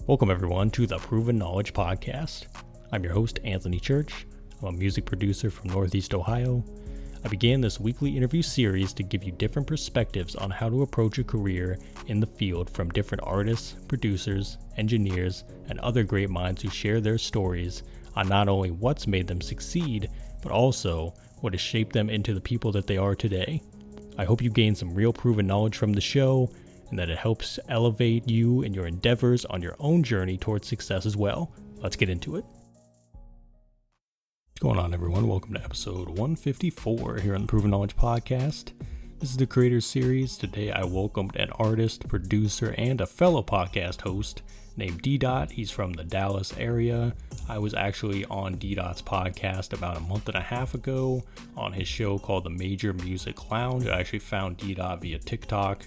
Welcome everyone to the Proven Knowledge Podcast. I'm your host, Anthony Church. I'm a music producer from Northeast Ohio. I began this weekly interview series to give you different perspectives on how to approach a career in the field from different artists, producers, engineers, and other great minds who share their stories on not only what's made them succeed, but also what has shaped them into the people that they are today. I hope you gain some real proven knowledge from the show, and that it helps elevate you in your endeavors on your own journey towards success as well. Let's get into it. What's going on, everyone? Welcome to episode 154 here on the Proven Knowledge Podcast. This is the Creators Series. Today I welcomed an artist, producer, and a fellow podcast host named Dee Dot. He's from the Dallas area. I was actually on Dee Dot's podcast about a month and a half ago on his show called the Major Music Lounge. I actually found Dee Dot via TikTok.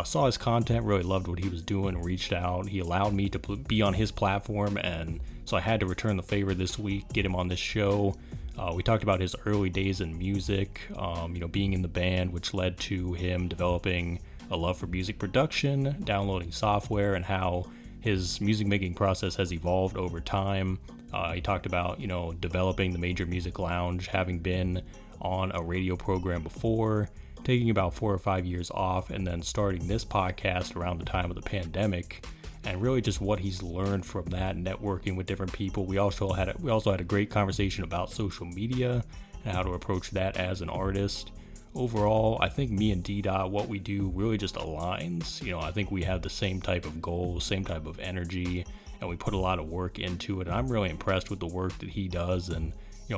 Saw his content, really loved what he was doing, reached out. He allowed me to be on his platform, and so I had to return the favor this week, get him on this show. We talked about his early days in music, being in the band, which led to him developing a love for music production, downloading software, and how his music making process has evolved over time. He talked about, developing the Major Music Lounge, having been on a radio program before, taking about 4 or 5 years off, and then starting this podcast around the time of the pandemic, and really just what he's learned from that, networking with different people. We also had a great conversation about social media and how to approach that as an artist. Overall, I think me and Dee Dot, what we do really just aligns. I think we have the same type of goals, same type of energy, and we put a lot of work into it. And I'm really impressed with the work that he does, and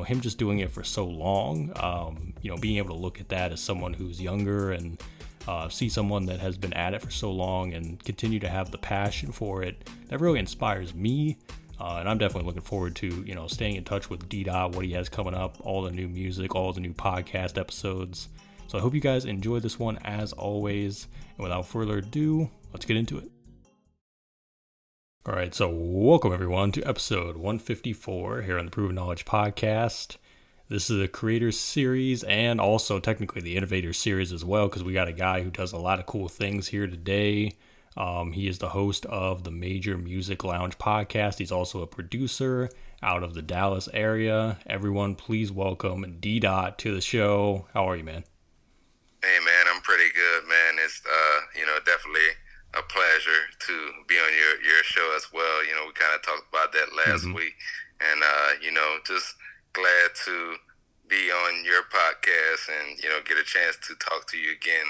him just doing it for so long, being able to look at that as someone who's younger and see someone that has been at it for so long and continue to have the passion for it, that really inspires me. And I'm definitely looking forward to, staying in touch with Dee Dot, what he has coming up, all the new music, all the new podcast episodes. So I hope you guys enjoy this one as always. And without further ado, let's get into it. All right, so welcome everyone to episode 154 here on the Proven Knowledge Podcast. This is the Creators Series and also technically the Innovators Series as well, because we got a guy who does a lot of cool things here today. He is the host of the Major Music Lounge podcast. He's also a producer out of the Dallas area. Everyone, please welcome Dee Dot to the show. How are you, man? Hey, man, I'm pretty good, man. It's, definitely a pleasure to be on your show as well. We kind of talked about that last week, and just glad to be on your podcast and get a chance to talk to you again,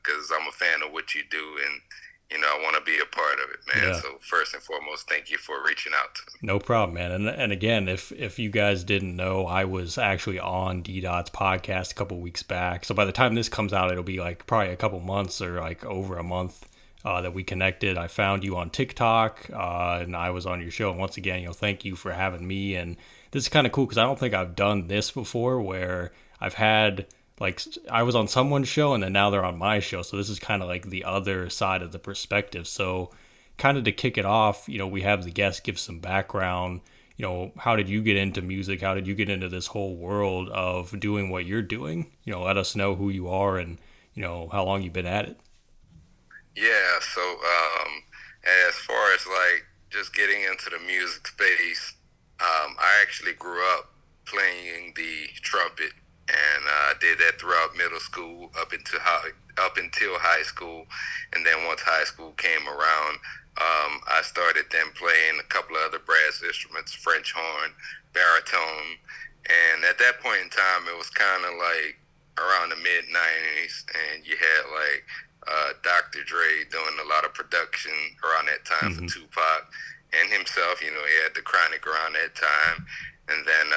because I'm a fan of what you do, and I want to be a part of it, man. Yeah. So first and foremost, thank you for reaching out to me. No problem, man. And again, if you guys didn't know, I was actually on Dee Dot's podcast a couple weeks back. So by the time this comes out, it'll be like probably a couple months or like over a month that we connected. I found you on TikTok, and I was on your show. And once again, thank you for having me. And this is kind of cool because I don't think I've done this before, where I've had, I was on someone's show and then now they're on my show. So this is kind of like the other side of the perspective. So kind of to kick it off, we have the guest give some background. How did you get into music? How did you get into this whole world of doing what you're doing? Let us know who you are and, how long you've been at it. Yeah, so as far as just getting into the music space, I actually grew up playing the trumpet, and I did that throughout middle school up until high school, and then once high school came around, I started then playing a couple of other brass instruments, French horn, baritone, and at that point in time, it was kind of around the mid-90s, and you had Dr. Dre doing a lot of production around that time for Tupac, and himself, he had the Chronic around that time, and then,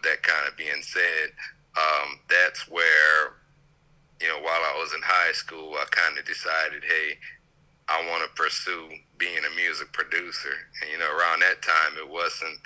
that kind of being said, that's where, while I was in high school, I kind of decided, hey, I want to pursue being a music producer, and, around that time, it wasn't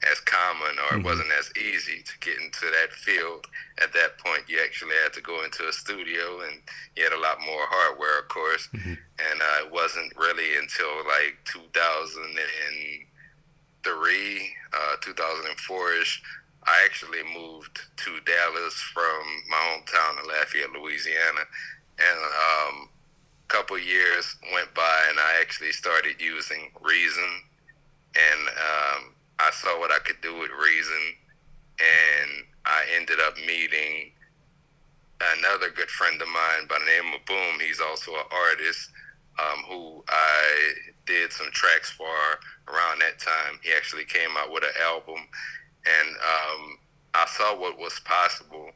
as common, or it wasn't as easy to get into that field. At that point, you actually had to go into a studio, and you had a lot more hardware, of course. And it wasn't really until 2003, 2004-ish, I actually moved to Dallas from my hometown in Lafayette, Louisiana. And couple years went by, and I actually started using Reason, and I saw what I could do with Reason, and I ended up meeting another good friend of mine by the name of Boom. He's also an artist who I did some tracks for around that time. He actually came out with an album, and I saw what was possible,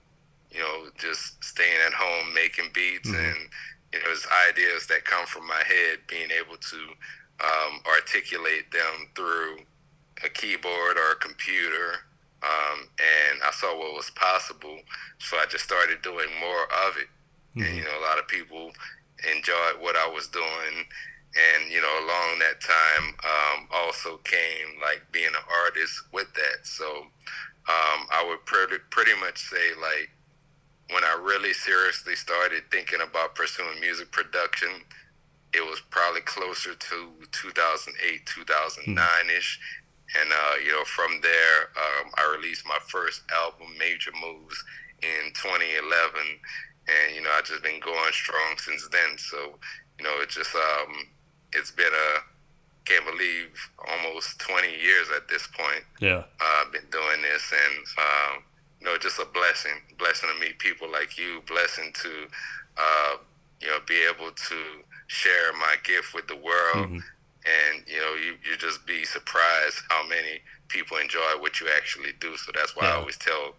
just staying at home, making beats, and, there's ideas that come from my head, being able to articulate them through a keyboard or a computer. And I saw what was possible, so I just started doing more of it. And, a lot of people enjoyed what I was doing. And, along that time also came, like, being an artist with that. So I would pretty much say, like, when I really seriously started thinking about pursuing music production, it was probably closer to 2008, 2009-ish. And, from there, I released my first album, Major Moves, in 2011. And, I've just been going strong since then. So, it's been can't believe, almost 20 years at this point. Yeah. I've been doing this, and, just a blessing to meet people like you, blessing to, be able to share my gift with the world. And, you just be surprised how many people enjoy what you actually do. So that's why I always tell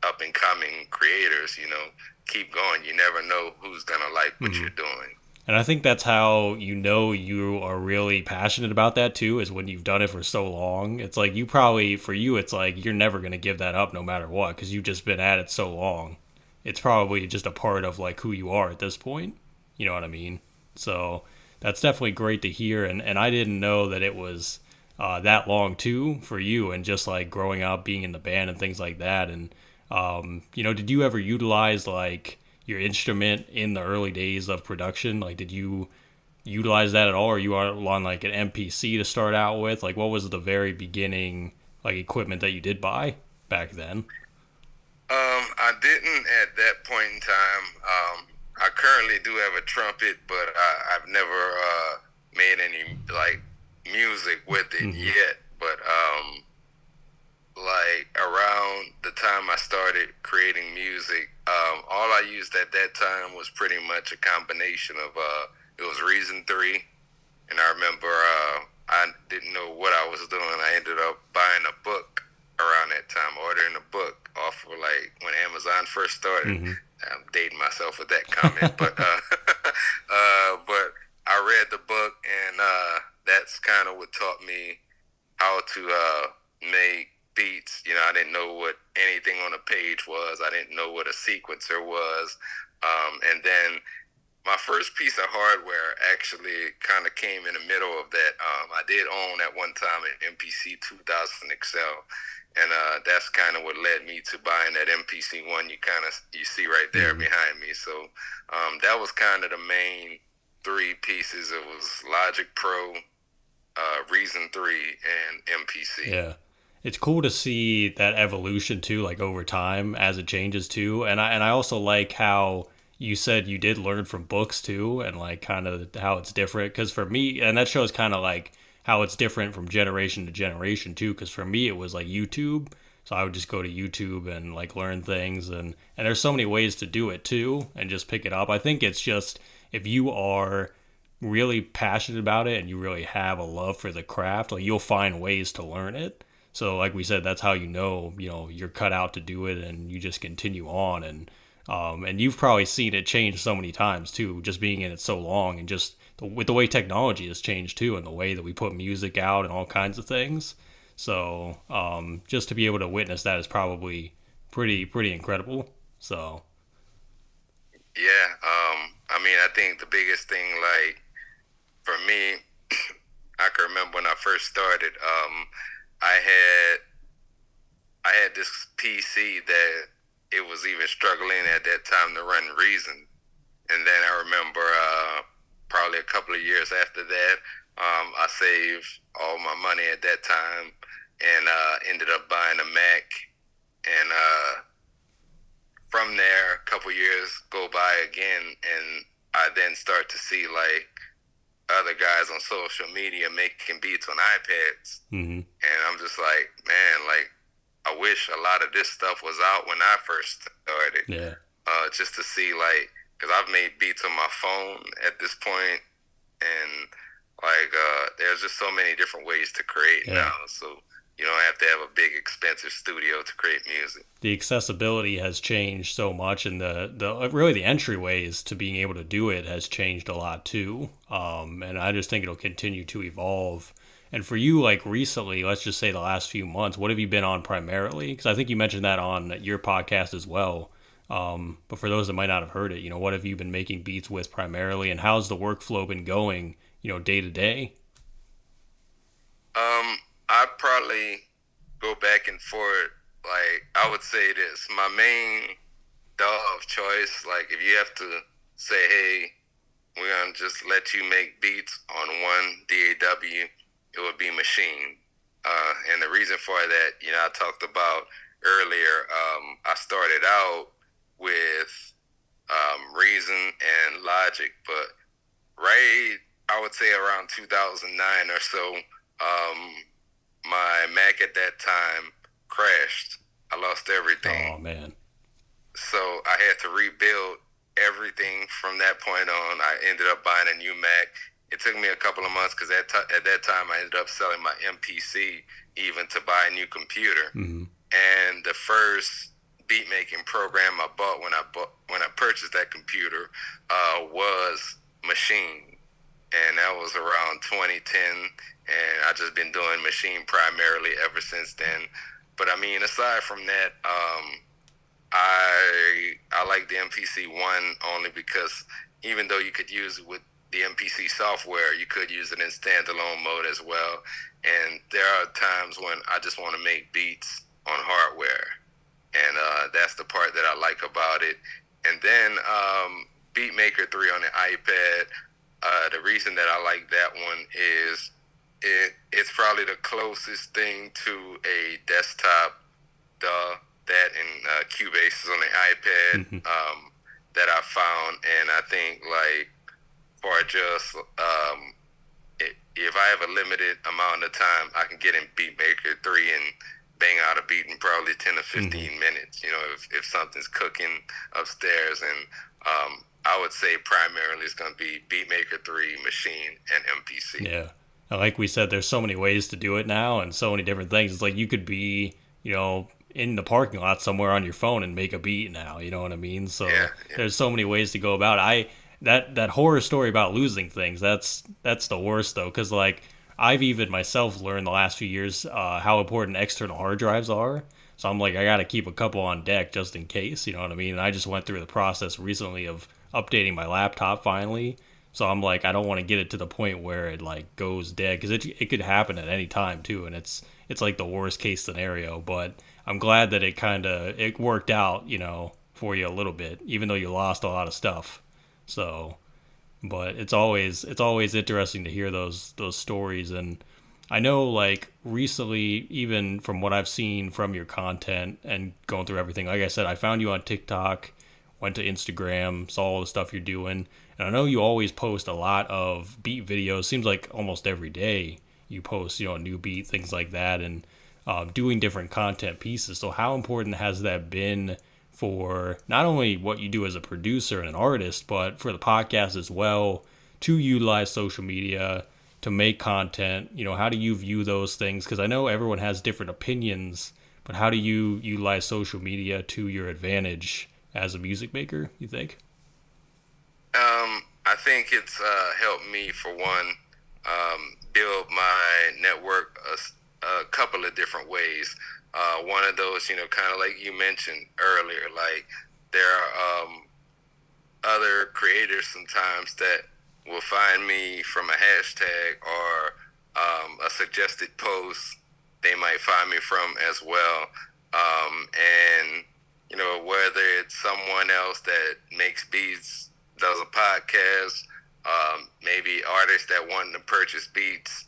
up and coming creators, keep going. You never know who's going to like what you're doing. And I think that's how you are really passionate about that too, is when you've done it for so long. It's like for you, it's like you're never going to give that up no matter what, because you've just been at it so long. It's probably just a part of like who you are at this point. You know what I mean? So that's definitely great to hear. And I didn't know that it was that long too for you, and just like growing up, being in the band and things like that. And, did you ever utilize like your instrument in the early days of production? Like, did you utilize that at all? Or you on like an MPC to start out with? Like, what was the very beginning like equipment that you did buy back then? I didn't at that point in time. I currently do have a trumpet, but I've never made any like music with it yet. But like around the time I started creating music, all I used at that time was pretty much a combination of it was Reason 3, and I remember I didn't know what I was doing. I ended up buying a book around that time, ordering a book off of like when Amazon first started. I'm dating myself with that comment, but but I read the book, and that's kind of what taught me how to make beats. I didn't know what anything on a page was. I didn't know what a sequencer was. And then my first piece of hardware actually kind of came in the middle of that. I did own at one time an MPC 2000 XL, and that's kind of what led me to buying that MPC one you see right there behind me. So that was kind of the main three pieces. It was Logic Pro, Reason 3, and MPC. Yeah. It's cool to see that evolution too, like over time as it changes too. And I also like how you said you did learn from books too, and like kind of how it's different. Because for me, and that shows kind of like how it's different from generation to generation too. Because for me, it was like YouTube. So I would just go to YouTube and like learn things, and there's so many ways to do it too, and just pick it up. I think it's just, if you are really passionate about it and you really have a love for the craft, like you'll find ways to learn it. So like we said, that's how you're cut out to do it, and you just continue on. And you've probably seen it change so many times too, just being in it so long, and just with the way technology has changed too, and the way that we put music out and all kinds of things. So just to be able to witness that is probably pretty incredible. So yeah, I think the biggest thing, like for me, I can remember when I first started. I had this PC that it was even struggling at that time to run Reason, and then I remember probably a couple of years after that, I saved all my money at that time, and ended up buying a Mac, and from there a couple years go by again, and I then start to see like other guys on social media making beats on iPads, and I'm just like, man, like I wish a lot of this stuff was out when I first started. Yeah. Just to see like, because I've made beats on my phone at this point, and like there's just so many different ways to create now. So you don't have to have a big expensive studio to create music. The accessibility has changed so much, and the really the entryways to being able to do it has changed a lot too. And I just think it'll continue to evolve. And for you, like recently, let's just say the last few months, what have you been on primarily? Because I think you mentioned that on your podcast as well. But for those that might not have heard it, what have you been making beats with primarily, and how's the workflow been going, day to day? I probably go back and forth. Like I would say this, my main DAW of choice. Like if you have to say, hey, we're gonna just let you make beats on one DAW, it would be Machine. And the reason for that, I talked about earlier. I started out with Reason and Logic, but I would say around 2009 or so, my Mac at that time crashed. I lost everything. Oh man. So I had to rebuild everything from that point on. I ended up buying a new Mac. It took me a couple of months because at that time I ended up selling my MPC even to buy a new computer. And the first beat making program I bought when I purchased that computer was Machine, and that was around 2010. And I just been doing Machine primarily ever since then. But I mean, aside from that, I like the MPC one only because even though you could use it with the MPC software, you could use it in standalone mode as well. And there are times when I just want to make beats on hardware, and that's the part that I like about it. And then Beatmaker 3 on the iPad, the reason that I like that one is it's probably the closest thing to a desktop DAW, that and Cubase is on the iPad, that I found. And I think like for just if I have a limited amount of time, I can get in Beatmaker 3 and bang out a beat in probably 10 to 15 minutes, if something's cooking upstairs. And I would say primarily it's going to be Beatmaker 3, Machine, and MPC. Yeah. Like we said, there's so many ways to do it now and so many different things. It's like you could be, in the parking lot somewhere on your phone and make a beat now, you know what I mean? So there's so many ways to go about it. That horror story about losing things, that's the worst though, because like I've even myself learned the last few years how important external hard drives are. So I'm like, I got to keep a couple on deck just in case, you know what I mean? And I just went through the process recently of updating my laptop finally. So I'm like, I don't want to get it to the point where it like goes dead, because it could happen at any time too, and it's like the worst case scenario. But I'm glad that it worked out, for you a little bit, even though you lost a lot of stuff. So, but it's always interesting to hear those stories. And I know like recently, even from what I've seen from your content and going through everything, like I said, I found you on TikTok, went to Instagram, saw all the stuff you're doing. And I know you always post a lot of beat videos. Seems like almost every day you post, a new beat, things like that, and doing different content pieces. So how important has that been for not only what you do as a producer and an artist, but for the podcast as well, to utilize social media, to make content? How do you view those things? Because I know everyone has different opinions, but how do you utilize social media to your advantage as a music maker, you think? I think it's helped me, for one, build my network a couple of different ways. One of those, kind of like you mentioned earlier, like there are other creators sometimes that will find me from a hashtag or a suggested post they might find me from as well. And, whether it's someone else that makes beats, does a podcast, maybe artists that want to purchase beats.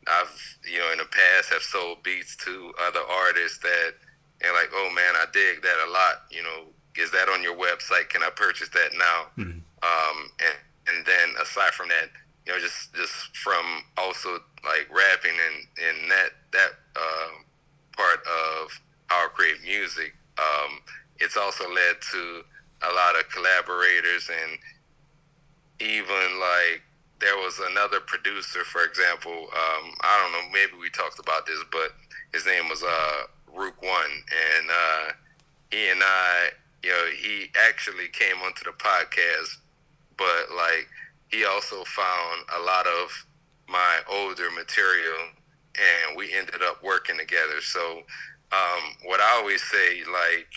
I've, in the past have sold beats to other artists that they're like, oh man, I dig that a lot. Is that on your website? Can I purchase that now? And And then aside from that, just from also like rapping and that part of how I create music, it's also led to a lot of collaborators, and even like there was another producer, for example. I don't know, maybe we talked about this, but his name was Rook One, and he and I, he actually came onto the podcast, but like he also found a lot of my older material, and we ended up working together. So, what I always say, like,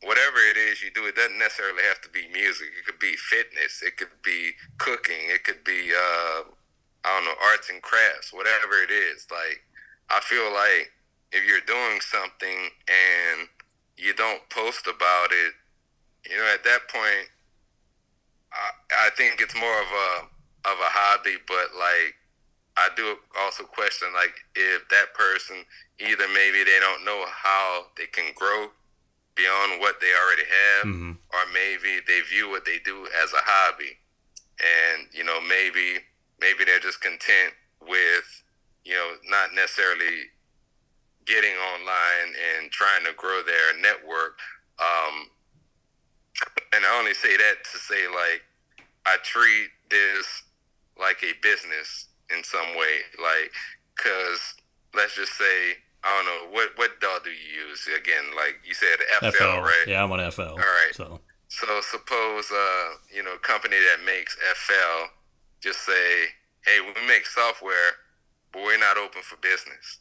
whatever it is you do, it doesn't necessarily have to be music. It could be fitness. It could be cooking. It could be, I don't know, arts and crafts, whatever it is. Like, I feel like if you're doing something and you don't post about it, at that point, I think it's more of a hobby, but like, I do also question, like, if that person, either maybe they don't know how they can grow beyond what they already have, or maybe they view what they do as a hobby, and maybe they're just content with not necessarily getting online and trying to grow their network. And I only say that to say, like, I treat this like a business in some way, like, because let's just say, I don't know, what DAW do you use? Again, like you said, FL, right? Yeah, I'm on FL. All right. So suppose company that makes FL just say, hey, we make software, but we're not open for business.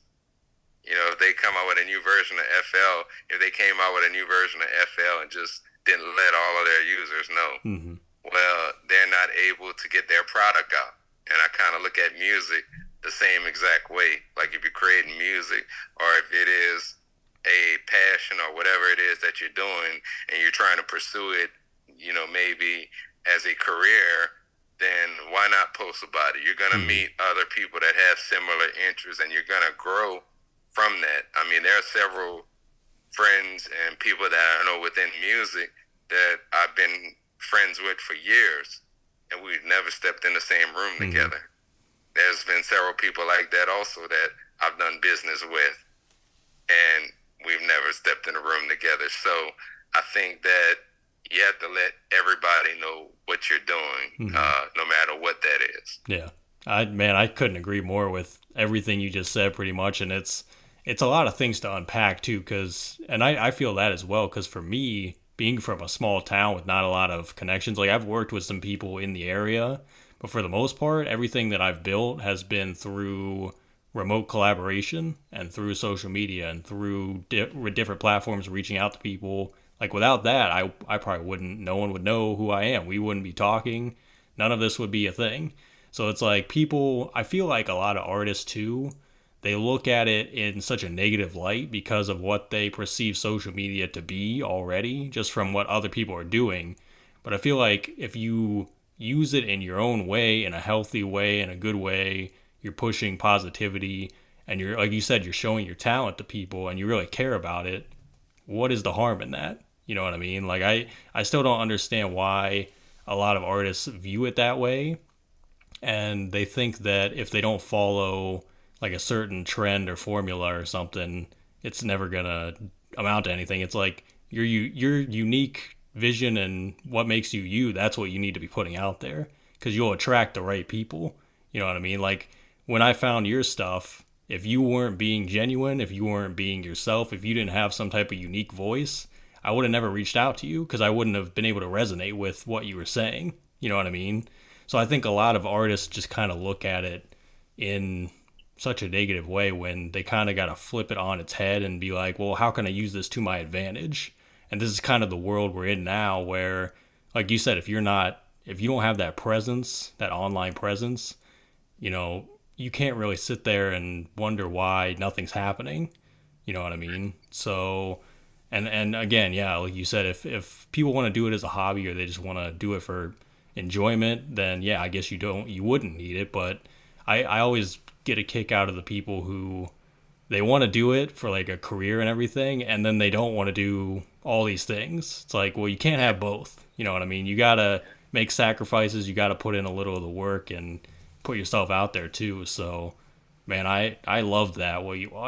If they come out with a new version of FL, if they came out with a new version of FL and just didn't let all of their users know, well, they're not able to get their product out. And I kind of look at music the same exact way. Like, if you're creating music, or if it is a passion or whatever it is that you're doing, and you're trying to pursue it, maybe as a career, then why not post about it? You're going to meet other people that have similar interests, and you're going to grow from that. I mean, there are several friends and people that I know within music that I've been friends with for years, and we've never stepped in the same room together. There's been several people like that also that I've done business with, and we've never stepped in a room together. So I think that you have to let everybody know what you're doing, no matter what that is. Yeah. I couldn't agree more with everything you just said, pretty much. And it's a lot of things to unpack too, and I feel that as well, because for me, being from a small town with not a lot of connections, like, I've worked with some people in the area, but for the most part, everything that I've built has been through remote collaboration and through social media and through different platforms, reaching out to people. Like, without that, I probably wouldn't, no one would know who I am. We wouldn't be talking. None of this would be a thing. So it's like, people, I feel like a lot of artists too, they look at it in such a negative light because of what they perceive social media to be already, just from what other people are doing. But I feel like if you use it in your own way, in a healthy way, in a good way, you're pushing positivity, and you're, like you said, you're showing your talent to people, and you really care about it, what is the harm in that? You know what I mean? Like, I still don't understand why a lot of artists view it that way, and they think that if they don't follow like a certain trend or formula or something, it's never gonna amount to anything. It's like your unique vision and what makes you you, that's what you need to be putting out there, because you'll attract the right people. You know what I mean? Like, when I found your stuff, if you weren't being genuine, if you weren't being yourself, if you didn't have some type of unique voice, I would have never reached out to you, because I wouldn't have been able to resonate with what you were saying. You know what I mean? So I think a lot of artists just kind of look at it in such a negative way, when they kind of got to flip it on its head and be like, well, how can I use this to my advantage? And this is kind of the world we're in now, where, like you said, if you don't have that presence, that online presence, you can't really sit there and wonder why nothing's happening. You know what I mean? So, and again, yeah, like you said, if people want to do it as a hobby, or they just want to do it for enjoyment, then yeah, I guess you wouldn't need it. But I always get a kick out of the people who, they want to do it for like a career and everything, and then they don't want to do all these things. It's like, well, you can't have both. You know what I mean? You gotta make sacrifices. You got to put in a little of the work and put yourself out there too. So, man, I love that.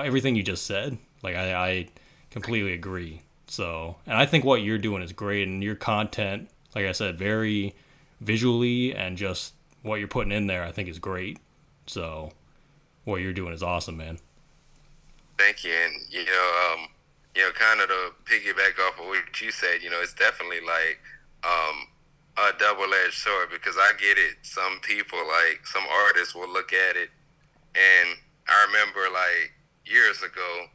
Everything you just said, like I completely agree. So, and I think what you're doing is great, and your content, like I said, very visually and just what you're putting in there, I think is great. So, what you're doing is awesome, man. Thank you. And kind of to piggyback off of what you said, it's definitely like a double-edged sword, because I get it. Some people, like some artists, will look at it, and I remember like years ago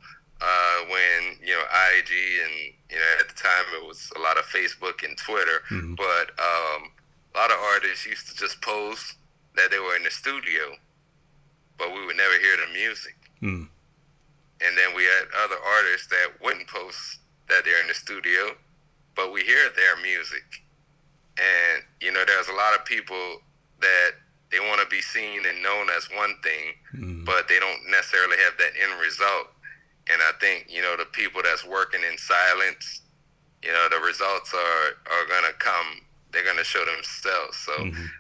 when IG, and at the time it was a lot of Facebook and Twitter, Mm-hmm. but a lot of artists used to just post that they were in the studio, but we would never hear the music. Mm. And then we had other artists that wouldn't post that they're in the studio, but we hear their music. And, there's a lot of people that they want to be seen and known as one thing, but they don't necessarily have that end result. And I think, the people that's working in silence, the results are going to come. They're going to show themselves. So,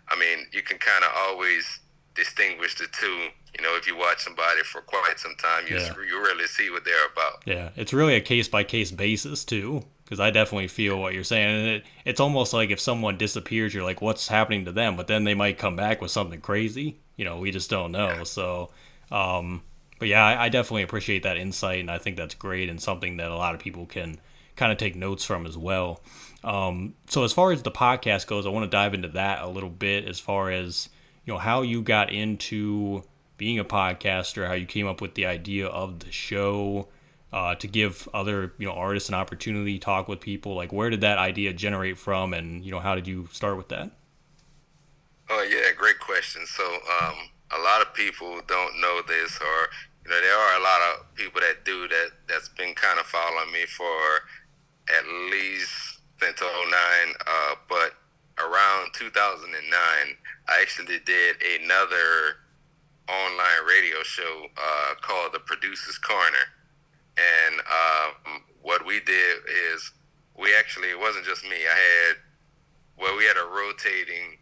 I mean, you can kind of always distinguish the two. If you watch somebody for quite some time, you really see what they're about. Yeah, it's really a case-by-case basis, too, because I definitely feel what you're saying. And it's almost like if someone disappears, you're like, what's happening to them? But then they might come back with something crazy. We just don't know. Yeah. So, but yeah, I definitely appreciate that insight, and I think that's great and something that a lot of people can kind of take notes from as well. So as far as the podcast goes, I want to dive into that a little bit as far as, how you got into being a podcaster, how you came up with the idea of the show, to give other, artists an opportunity to talk with people. Like, where did that idea generate from, and, how did you start with that? Oh, yeah, great question. So, a lot of people don't know this, or, there are a lot of people that do that's been kind of following me for at least since 2009, but around 2009, I actually did another online radio show called The Producer's Corner. And what we did is it wasn't just me. We had a rotating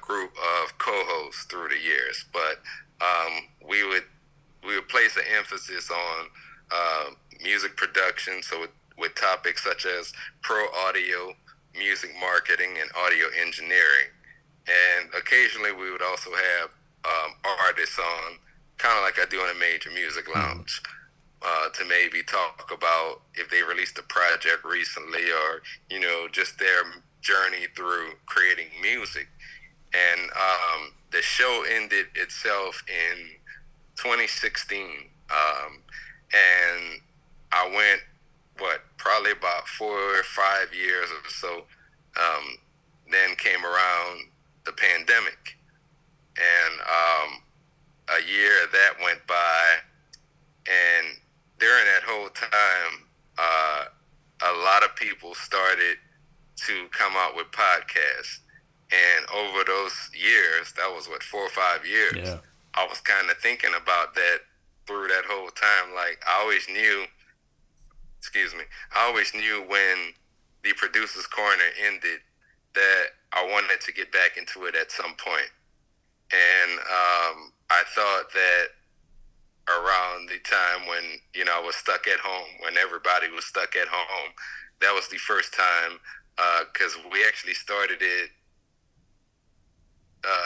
group of co-hosts through the years, but we would place an emphasis on music production, so with topics such as pro audio, music marketing, and audio engineering. And occasionally we would also have artists on, kind of like I do in a major music lounge, to maybe talk about if they released a project recently, or just their journey through creating music. And the show ended itself in 2016, and I went probably about 4 or 5 years or so. Then came around the pandemic, and a year that went by, and during that whole time, a lot of people started to come out with podcasts. And over those years, that was 4 or 5 years, yeah. I was kind of thinking about that through that whole time. Like, I always knew when the Producer's Corner ended that I wanted to get back into it at some point. And I thought that around the time when, I was stuck at home, when everybody was stuck at home, that was the first time, because we actually started it.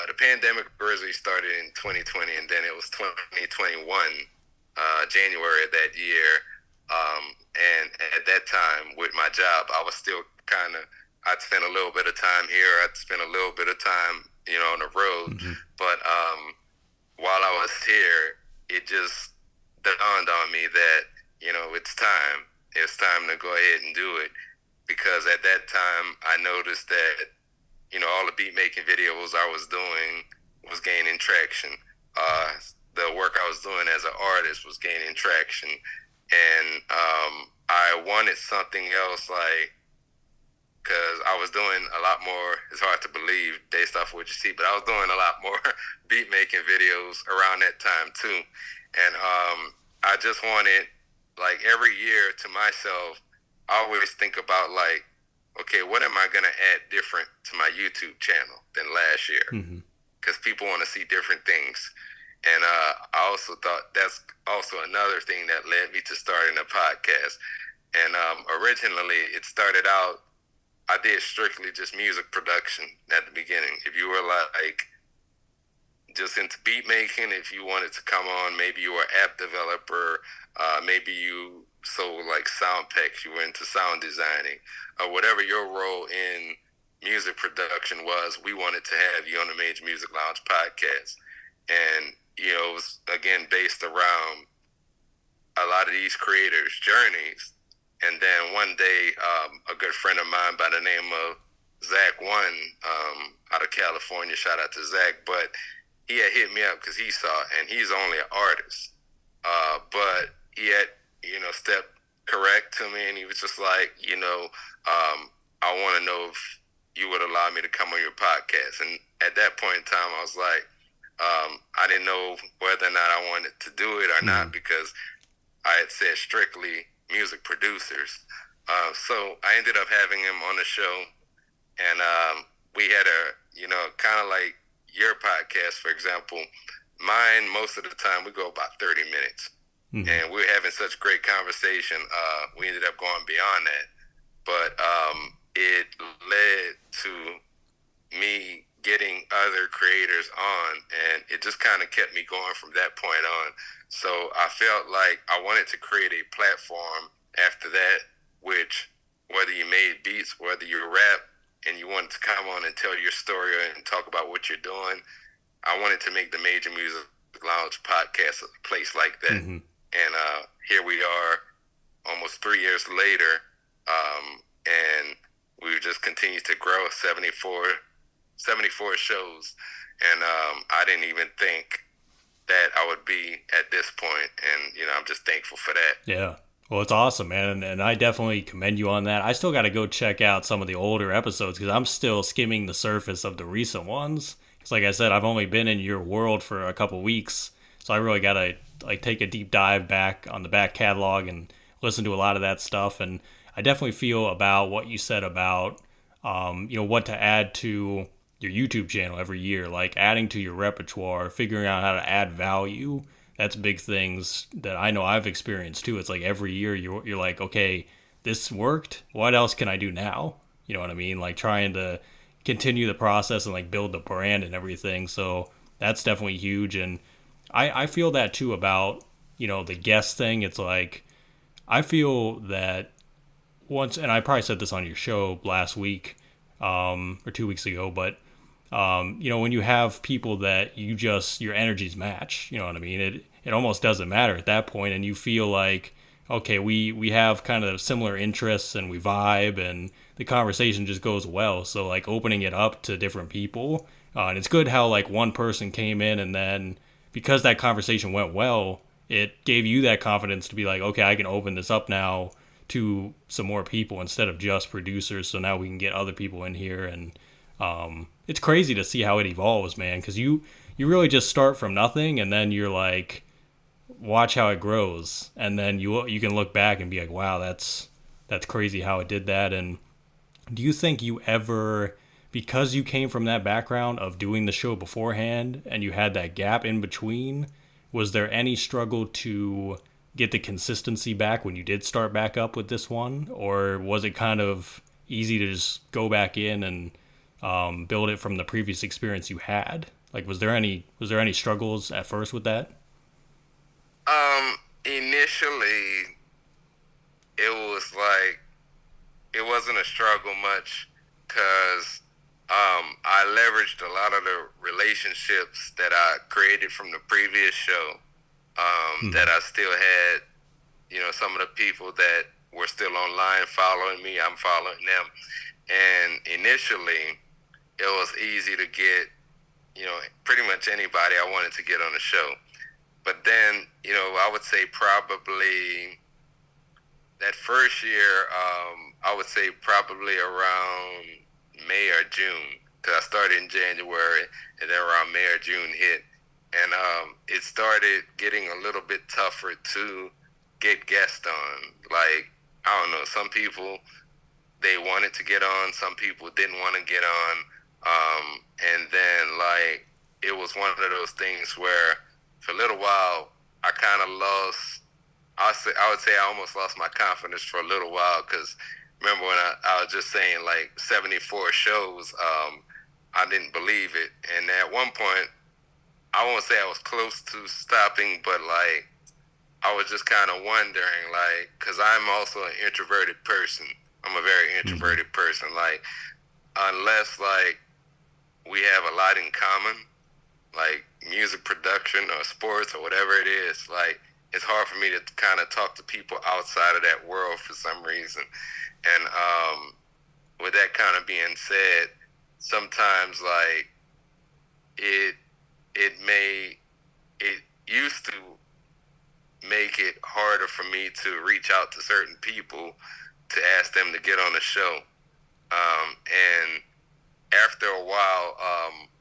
The pandemic originally started in 2020, and then it was 2021, January of that year. And at that time, with my job, I was still I'd spend a little bit of time here, I'd spend a little bit of time, on the road. Mm-hmm. But while I was here, it just dawned on me that, it's time. It's time to go ahead and do it. Because at that time, I noticed that, all the beat making videos I was doing was gaining traction. The work I was doing as an artist was gaining traction. And I wanted something else, because I was doing a lot more. It's hard to believe based off what you see, but I was doing a lot more beat making videos around that time too. And I just wanted, every year to myself, I always think about okay, what am I going to add different to my YouTube channel than last year? Mm-hmm. Because people want to see different things. And I also thought that's also another thing that led me to starting a podcast. And originally, it started out, I did strictly just music production at the beginning. If you were like just into beat making, if you wanted to come on, maybe you were an app developer, maybe you sold like sound packs, you were into sound designing, or whatever your role in music production was, we wanted to have you on the Major Music Lounge podcast. And, you know, it was, again, based around a lot of these creators' journeys. And then one day, a good friend of mine by the name of Zach One, out of California, shout out to Zach, but he had hit me up because he saw, and he's only an artist, but he had, you know, stepped correct to me, and he was just like, you know, I want to know if you would allow me to come on your podcast. And at that point in time, I was like, I didn't know whether or not I wanted to do it or not, because I had said strictly music producers. So I ended up having him on the show, and we had a, you know, kind of like your podcast, for example. Mine, most of the time, we go about 30 minutes. And we're having such great conversation. We ended up going beyond that. But it led to me getting other creators on, and it just kind of kept me going from that point on. So I felt like I wanted to create a platform after that, which, whether you made beats, whether you rap, and you wanted to come on and tell your story and talk about what you're doing, I wanted to make the Major Music Lounge podcast a place like that. And here we are almost 3 years later, and we've just continued to grow. 74 shows, and I didn't even think that I would be at this point, and, you know, I'm just thankful for that. Yeah. Well, it's awesome, man, and I definitely commend you on that. I still got to go check out some of the older episodes because I'm still skimming the surface of the recent ones. Because, like I said, I've only been in your world for a couple weeks, so I really got to like take a deep dive back on the back catalog and listen to a lot of that stuff. And I definitely feel about what you said about, you know, what to add to your YouTube channel every year, like adding to your repertoire, figuring out how to add value. That's big things that I know I've experienced too. It's like every year you're like, okay, this worked. What else can I do now? You know what I mean? Like trying to continue the process and like build the brand and everything. So that's definitely huge. And I feel that too about, you know, the guest thing. It's like, I feel that once, and I probably said this on your show last week, or 2 weeks ago, but you know, when you have people that your energies match, you know what I mean? It almost doesn't matter at that point, and you feel like, okay, we have kind of similar interests and we vibe, and the conversation just goes well. So like opening it up to different people, and it's good how like one person came in, and then because that conversation went well, it gave you that confidence to be like, okay, I can open this up now to some more people instead of just producers. So now we can get other people in here, and it's crazy to see how it evolves, man, because you really just start from nothing, and then you're like, watch how it grows, and then you can look back and be like, wow, that's crazy how it did that. And do you think you ever, because you came from that background of doing the show beforehand and you had that gap in between, was there any struggle to get the consistency back when you did start back up with this one, or was it kind of easy to just go back in and build it from the previous experience you had? Like, was there any struggles at first with that? Initially, it was like, it wasn't a struggle much, because I leveraged a lot of the relationships that I created from the previous show, that I still had, you know, some of the people that were still online following me, I'm following them. And initially, it was easy to get, you know, pretty much anybody I wanted to get on the show. But then, you know, I would say probably that first year, I would say probably around May or June, because I started in January, and then around May or June hit. And it started getting a little bit tougher to get guests on. Like, I don't know, some people, they wanted to get on, some people didn't want to get on. And then like it was one of those things where for a little while I kind of lost. I would say I almost lost my confidence for a little while because remember when I was just saying like 74 shows, I didn't believe it, and at one point I won't say I was close to stopping, but like I was just kind of wondering, like, because I'm also an introverted person. I'm a very introverted person. Like, unless like we have a lot in common, like music production or sports or whatever it is, like it's hard for me to kind of talk to people outside of that world for some reason. And with that kind of being said, sometimes like it it may it used to make it harder for me to reach out to certain people to ask them to get on the show. And after a while,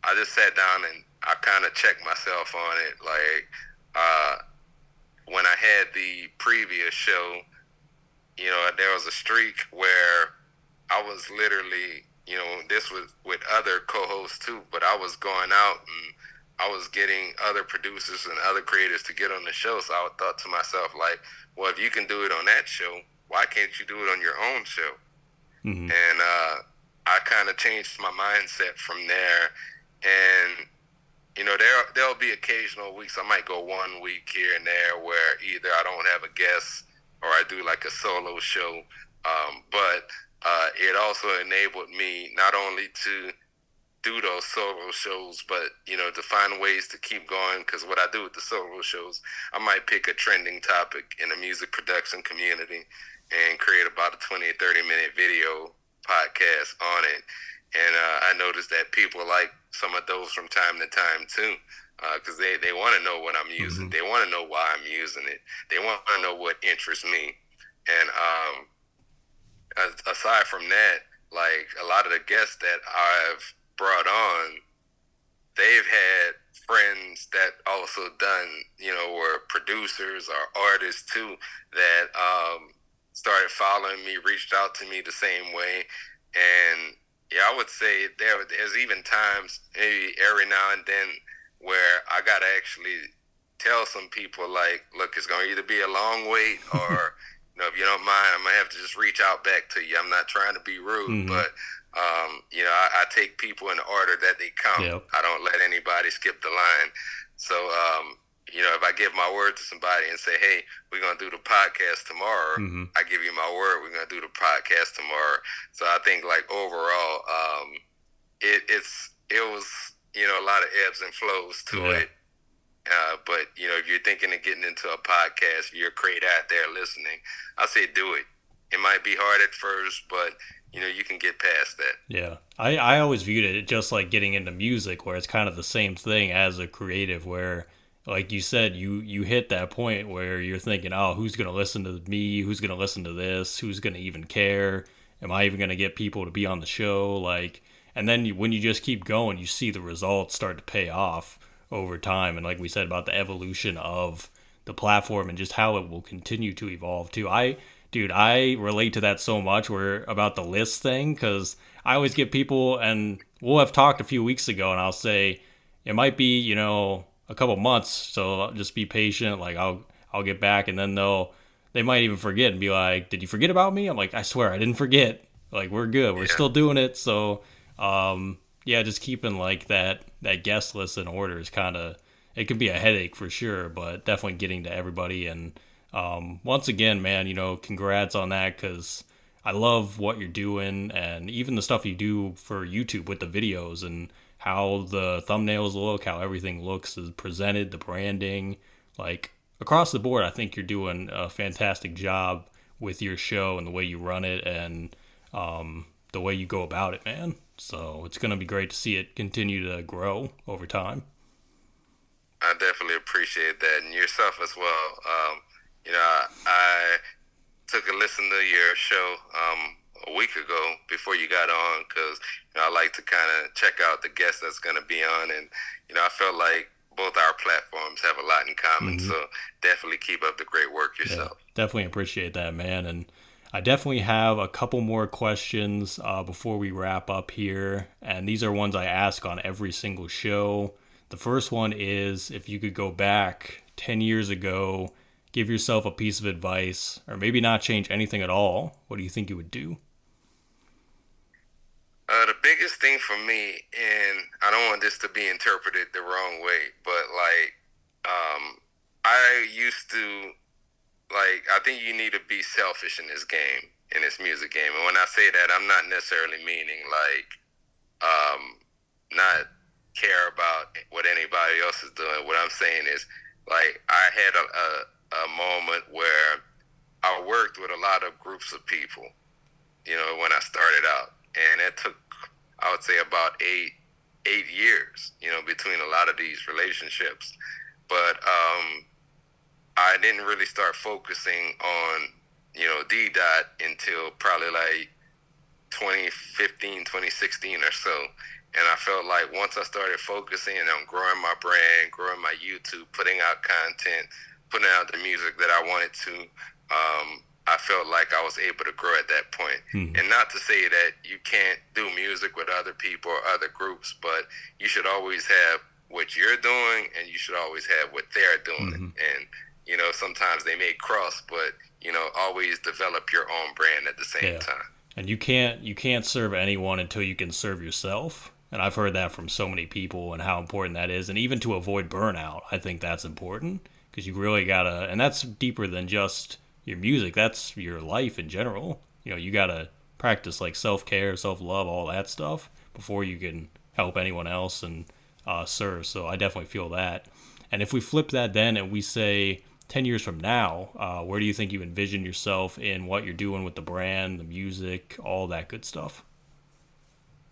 I just sat down and I kind of checked myself on it. Like when I had the previous show, you know, there was a streak where I was literally, you know, this was with other co-hosts too, but I was going out and I was getting other producers and other creators to get on the show. So I thought to myself, like, well, if you can do it on that show, why can't you do it on your own show? Mm-hmm. And I kind of changed my mindset from there. And, you know, there'll be occasional weeks. I might go 1 week here and there where either I don't have a guest or I do like a solo show. But it also enabled me not only to do those solo shows, but, you know, to find ways to keep going. Because what I do with the solo shows, I might pick a trending topic in the music production community and create about a 20 or 30-minute video podcast on it. And I noticed that people like some of those from time to time too, because they want to know what I'm using. They want to know why I'm using it. They want to know what interests me. And aside from that, like a lot of the guests that I've brought on, they've had friends that also done, you know, were producers or artists too, that started following me, reached out to me the same way. And yeah, I would say there's even times, maybe every now and then, where I gotta actually tell some people like, look, it's gonna either be a long wait or you know, if you don't mind, I'm gonna have to just reach out back to you. I'm not trying to be rude, but you know, I take people in the order that they come. Yep. I don't let anybody skip the line. So you know, if I give my word to somebody and say, hey, we're going to do the podcast tomorrow, I give you my word, we're going to do the podcast tomorrow. So I think like overall, it was, you know, a lot of ebbs and flows to it. But, you know, if you're thinking of getting into a podcast, if you're a creator out there listening, I say do it. It might be hard at first, but, you know, you can get past that. Yeah. I always viewed it just like getting into music, where it's kind of the same thing as a creative, where like you said, you hit that point where you're thinking, oh, who's going to listen to me? Who's going to listen to this? Who's going to even care? Am I even going to get people to be on the show? Like, and then when you just keep going, you see the results start to pay off over time. And like we said about the evolution of the platform and just how it will continue to evolve too. I relate to that so much, where about the list thing, because I always get people, and we'll have talked a few weeks ago, and I'll say it might be, you know, a couple months, so just be patient. Like I'll get back, and then they might even forget and be like, "Did you forget about me?" I'm like, "I swear I didn't forget. Like we're good. We're still doing it." So yeah, just keeping like that guest list in order is kind of, it can be a headache for sure, but definitely getting to everybody. And once again, man, you know, congrats on that, because I love what you're doing, and even the stuff you do for YouTube with the videos and how the thumbnails look, how everything looks is presented, the branding, like across the board. I think you're doing a fantastic job with your show and the way you run it, and the way you go about it, man. So it's going to be great to see it continue to grow over time. I definitely appreciate that, and yourself as well. You know, I took a listen to your show a week ago before you got on, because you know, I like to kind of check out the guest that's going to be on, and you know, I felt like both our platforms have a lot in common. So definitely keep up the great work yourself. Yeah, definitely appreciate that, man. And I definitely have a couple more questions before we wrap up here, and these are ones I ask on every single show. The first one is if you could go back 10 years ago, give yourself a piece of advice, or maybe not change anything at all, what do you think you would do? The biggest thing for me, and I don't want this to be interpreted the wrong way, but like, I used to like. I think you need to be selfish in this game, in this music game. And when I say that, I'm not necessarily meaning like, not care about what anybody else is doing. What I'm saying is, like, I had a moment where I worked with a lot of groups of people, when I started out. And it took, I would say, about 8 years, between a lot of these relationships. But I didn't really start focusing on, Dee Dot until probably like 2015, 2016 or so. And I felt like once I started focusing on growing my brand, growing my YouTube, putting out content, putting out the music that I wanted to, I felt like I was able to grow at that point. And not to say that you can't do music with other people or other groups, but you should always have what you're doing and you should always have what they're doing. And, sometimes they may cross, but, always develop your own brand at the same time. And you can't serve anyone until you can serve yourself. And I've heard that from so many people and how important that is. And even to avoid burnout, I think that's important because you really gotta, and that's deeper than just your music. That's your life in general. You gotta practice like self-care, self-love, all that stuff before you can help anyone else and serve. So I definitely feel that. And if we flip that then and we say 10 years from now, where do you think you envision yourself in what you're doing with the brand, the music, all that good stuff?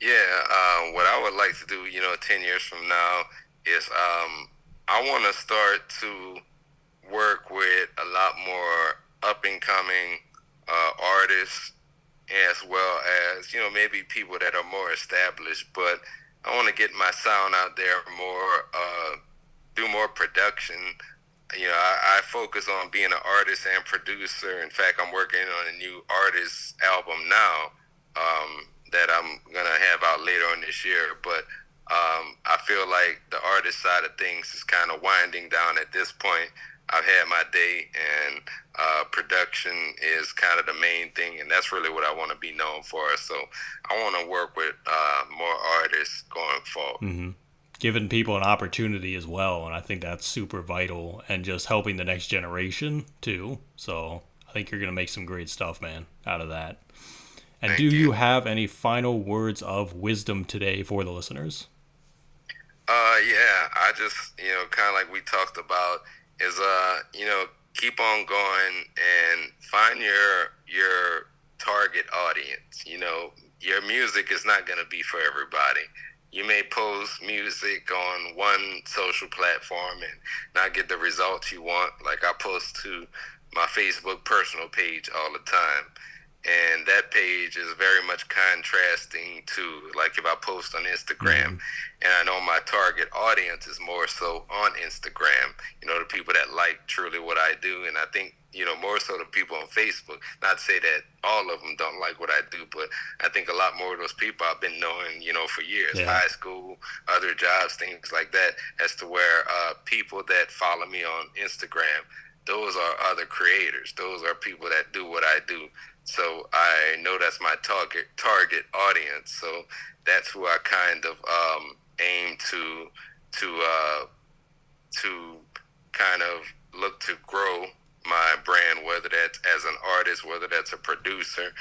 Yeah, what I would like to do, 10 years from now is I want to start to work with a lot more up and coming artists, as well as, maybe people that are more established. But I want to get my sound out there more, do more production. I focus on being an artist and producer. In fact, I'm working on a new artist album now, that I'm gonna have out later on this year. But I feel like the artist side of things is kind of winding down at this point. I've had my day, and production is kind of the main thing, and that's really what I want to be known for. So I want to work with more artists going forward. Giving people an opportunity as well, and I think that's super vital, and just helping the next generation too. So I think you're gonna make some great stuff, man, out of that. And Thank do you. you have any final words of wisdom today for the listeners? Yeah, I just, kind of like we talked about, is keep on going and find your target audience. Your music is not going to be for everybody. You may post music on one social platform and not get the results you want. Like I post to my Facebook personal page all the time. And that page is very much contrasting to, like, if I post on Instagram, and I know my target audience is more so on Instagram, the people that like truly what I do. And I think, more so the people on Facebook. Not to say that all of them don't like what I do, but I think a lot more of those people I've been knowing, for years, high school, other jobs, things like that, as to where people that follow me on Instagram, those are other creators. Those are people that do what I do. So I know that's my target audience. So that's who I kind of aim to kind of look to grow my brand, whether that's as an artist, whether that's a producer,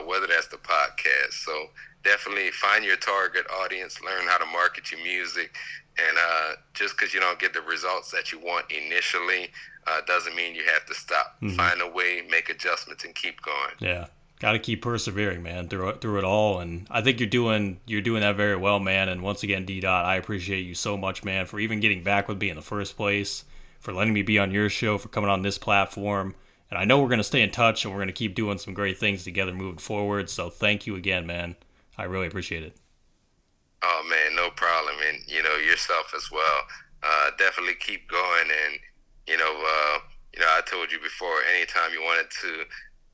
whether that's the podcast. So definitely find your target audience, learn how to market your music, and just because you don't get the results that you want initially, doesn't mean you have to stop. Find a way, make adjustments, and keep going. Yeah, got to keep persevering, man, through it all. And I think you're doing that very well, man. And once again, D Dot, I appreciate you so much, man, for even getting back with me in the first place, for letting me be on your show, for coming on this platform. And I know we're gonna stay in touch, and we're gonna keep doing some great things together moving forward. So thank you again, man. I really appreciate it. Oh man, no problem, and yourself as well. Definitely keep going, and I told you before, anytime you wanted to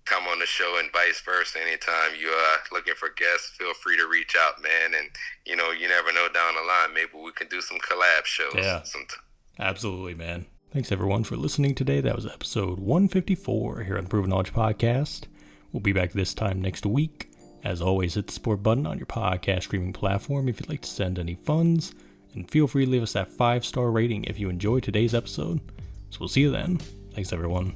come on the show and vice versa. Anytime you are looking for guests, feel free to reach out, man. And, you never know down the line, maybe we can do some collab shows. Yeah, sometime. Absolutely, man. Thanks, everyone, for listening today. That was episode 154 here on the Proven Knowledge Podcast. We'll be back this time next week. As always, hit the support button on your podcast streaming platform if you'd like to send any funds. And feel free to leave us that 5-star rating if you enjoyed today's episode. So we'll see you then. Thanks, everyone.